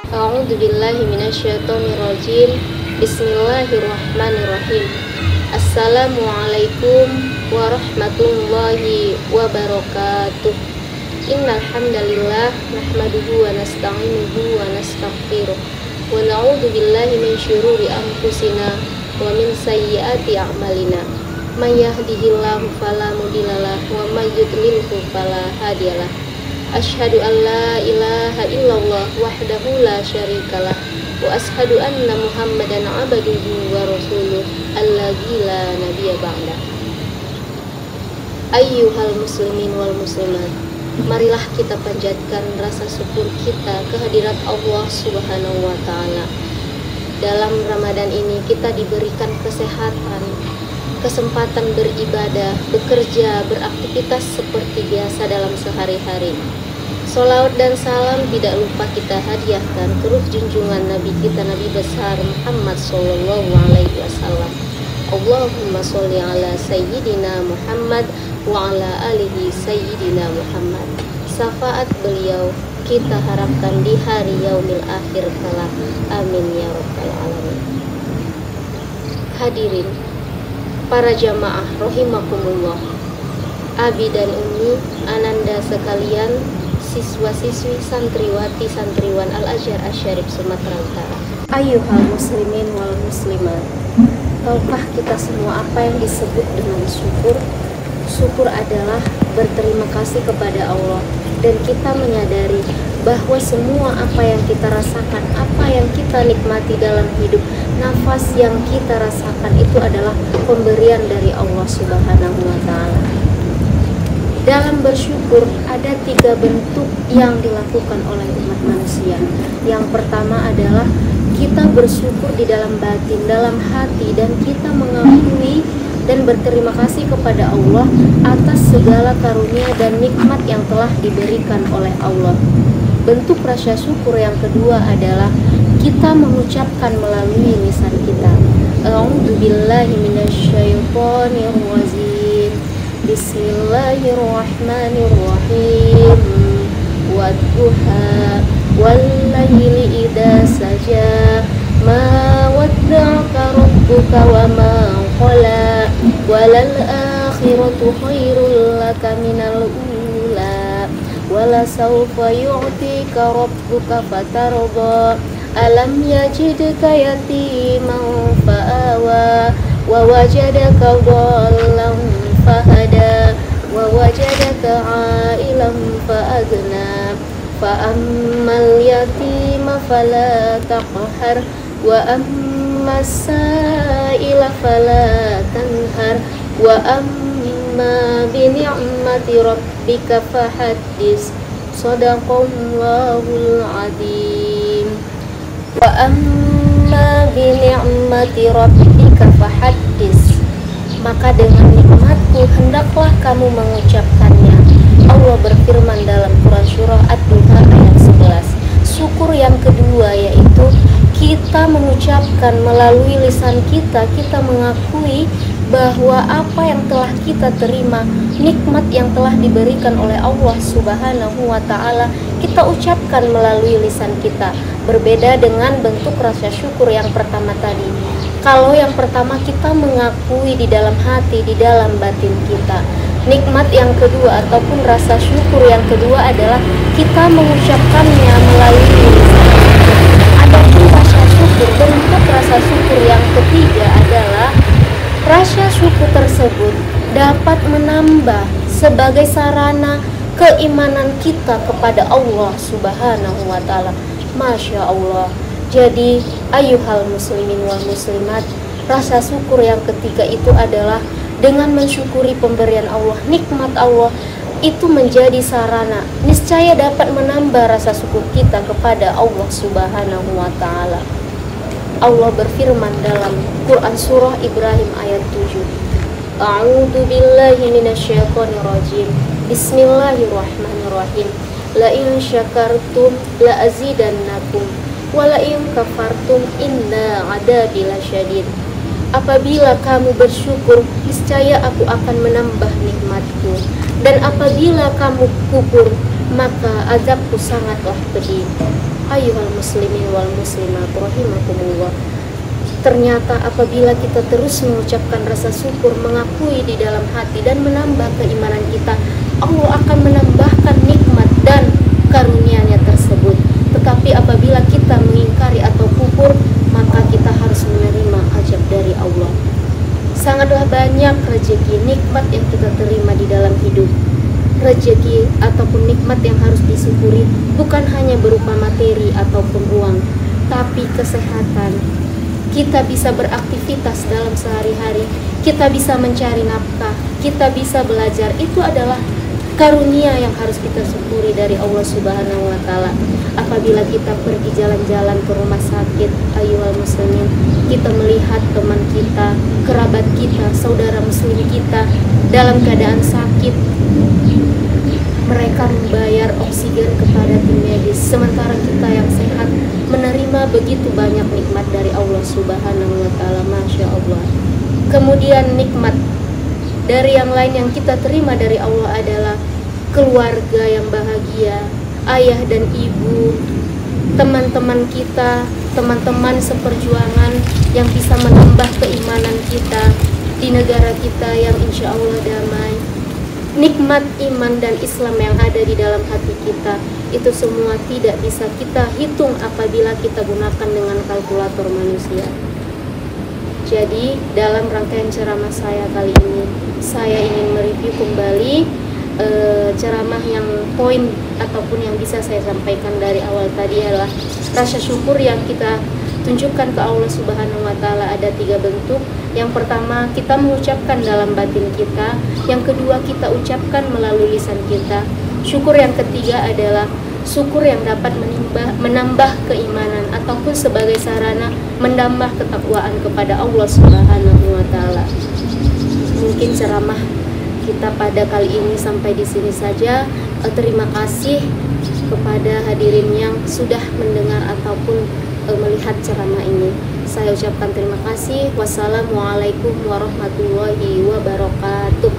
A'udzubillahi minasyaitonirrajim. Bismillahirrahmanirrahim. Assalamualaikum warahmatullahi wabarakatuh. Innal hamdalillah nahmaduhu wa nasta'inuhu wa nastaghfiruh wa na'udzu billahi min syururi anfusina wa min sayyiati a'malina. May yahdihillahu fala mudhillalah wa may yudlilhu fala hadiyalah. Asyhadu an la ilaha illallah wahdahu la syarikalah wa asyhadu anna Muhammadan abduhu wa rasuluh alladzi la nabiyya ba'da. Ayyuhal muslimin wal muslimat, marilah kita panjatkan rasa syukur kita kehadirat Allah Subhanahu wa taala. Dalam Ramadan ini kita diberikan kesehatan, kesempatan beribadah, bekerja, beraktivitas seperti biasa dalam sehari-hari. Sholawat dan salam tidak lupa kita hadiahkan ke ruh junjungan Nabi kita, Nabi besar Muhammad Sallallahu Alaihi Wasallam. Allahumma sholli ala Sayyidina Muhammad wa ala alihi Sayyidina Muhammad. Syafaat beliau kita harapkan di hari yaumil akhir kelak. Amin ya rabbal alamin. Hadirin para jamaah rahimakumullah, abi dan umi, ananda sekalian, siswa-siswi, santriwati, santriwan Al-Azhar Asy-Syarif Sumatera Utara. Ayyuhal muslimin wal muslimat, tahukah kita semua apa yang disebut dengan syukur? Syukur adalah berterima kasih kepada Allah, dan kita menyadari bahwa semua apa yang kita rasakan, apa yang kita nikmati dalam hidup, nafas yang kita rasakan itu adalah pemberian dari Allah Subhanahu wa taala. Dalam bersyukur ada 3 bentuk yang dilakukan oleh umat manusia. Yang pertama adalah kita bersyukur di dalam batin, dalam hati, dan kita mengakui dan berterima kasih kepada Allah atas segala karunia dan nikmat yang telah diberikan oleh Allah. Bentuk rasa syukur yang kedua adalah kita mengucapkan melalui lisan kita. A'udzubillahi minasyaitonirrajim. Bismillahirrahmanirrahim. Wadduha wallaili idza saja. Ma wadda'aka rabbuka wa ma qala. Walal akhiratu khairul laka minal ula. Wala sawfa yu'tika rabbuka fatarda. Alam yajidka yatiman fa'awa wa wajadaka dhallan fahada wa wajadaka 'ailan fa'agna. Fa'ammal yatima fala taqhar wa ammas sa'ila fala tanhar wa amma bi ni'mati rabbika fahaddis. Shadaqallahul adzim. Wa amma bi ni'mati rabbika fahaddis, maka dengan nikmatku hendaklah kamu mengucapkannya. Allah berfirman dalam Quran surah Ad-Duha ayat 11. Syukur yang kedua yaitu kita mengucapkan melalui lisan kita, kita mengakui bahwa apa yang telah kita terima, nikmat yang telah diberikan oleh Allah Subhanahu wa taala, kita ucapkan melalui lisan kita. Berbeda dengan bentuk rasa syukur yang pertama tadi. Kalau yang pertama kita mengakui di dalam hati, di dalam batin kita. Nikmat yang kedua ataupun rasa syukur yang kedua adalah kita mengucapkannya melalui lisan. Adapun rasa syukur, bentuk rasa syukur yang ketiga adalah rasa syukur tersebut dapat menambah sebagai sarana keimanan kita kepada Allah Subhanahu wa taala. Masya Allah. Jadi ayyuhal muslimin wal muslimat, rasa syukur yang ketiga itu adalah dengan mensyukuri pemberian Allah, nikmat Allah itu menjadi sarana, niscaya dapat menambah rasa syukur kita kepada Allah Subhanahu wa taala. Allah berfirman dalam Quran surah Ibrahim ayat 7. A'udzu billahi minasyaitonirrajim. Bismillahirrahmanirrahim. La in syakartum la azidannakum wa la in kafartum inna 'adzabi lasyadid. Apabila kamu bersyukur, niscaya aku akan menambah nikmatku, dan apabila kamu kufur, maka azabku sangatlah pedih. Ayyuhal muslimin wal muslimat rahimakumullah. Ternyata apabila kita terus mengucapkan rasa syukur, mengakui di dalam hati dan menambah keimanan kita, Allah akan menambahkan nikmat dan karunia-Nya tersebut. Tetapi apabila kita mengingkari atau kufur, maka kita harus menerima azab dari Allah. Sangatlah banyak rezeki nikmat yang kita terima di dalam hidup. Rezeki ataupun nikmat yang harus disyukuri bukan hanya berupa materi ataupun uang, tapi kesehatan. Kita bisa beraktivitas dalam sehari-hari, kita bisa mencari nafkah, kita bisa belajar. Itu adalah karunia yang harus kita syukuri dari Allah Subhanahu wa Ta'ala. Apabila kita pergi jalan-jalan ke rumah sakit, ayyuhal muslimin, kita melihat teman kita, kerabat kita, saudara muslim kita dalam keadaan sakit, mereka membayar oksigen kepada tim medis, sementara kita yang sehat menerima begitu banyak nikmat dari Allah Subhanahu wa Ta'ala. Masya Allah. Kemudian nikmat dari yang lain yang kita terima dari Allah adalah keluarga yang bahagia, ayah dan ibu, teman-teman kita, teman-teman seperjuangan yang bisa menambah keimanan kita di negara kita yang insya Allah damai. Nikmat iman dan Islam yang ada di dalam hati kita, itu semua tidak bisa kita hitung apabila kita gunakan dengan kalkulator manusia. Jadi dalam rangkaian ceramah saya kali ini, saya ingin mereview kembali ceramah yang poin ataupun yang bisa saya sampaikan dari awal tadi adalah rasa syukur yang kita tunjukkan ke Allah Subhanahu wa Ta'ala ada 3 bentuk. Yang pertama, kita mengucapkan dalam batin kita. Yang kedua, kita ucapkan melalui lisan kita. Syukur yang ketiga adalah syukur yang dapat menambah keimanan ataupun sebagai sarana menambah ketakwaan kepada Allah Subhanahu wa Ta'ala. Mungkin ceramah kita pada kali ini sampai di sini saja. Terima kasih kepada hadirin yang sudah mendengar ataupun melihat ceramah ini. Saya ucapkan terima kasih. Wassalamualaikum warahmatullahi wabarakatuh.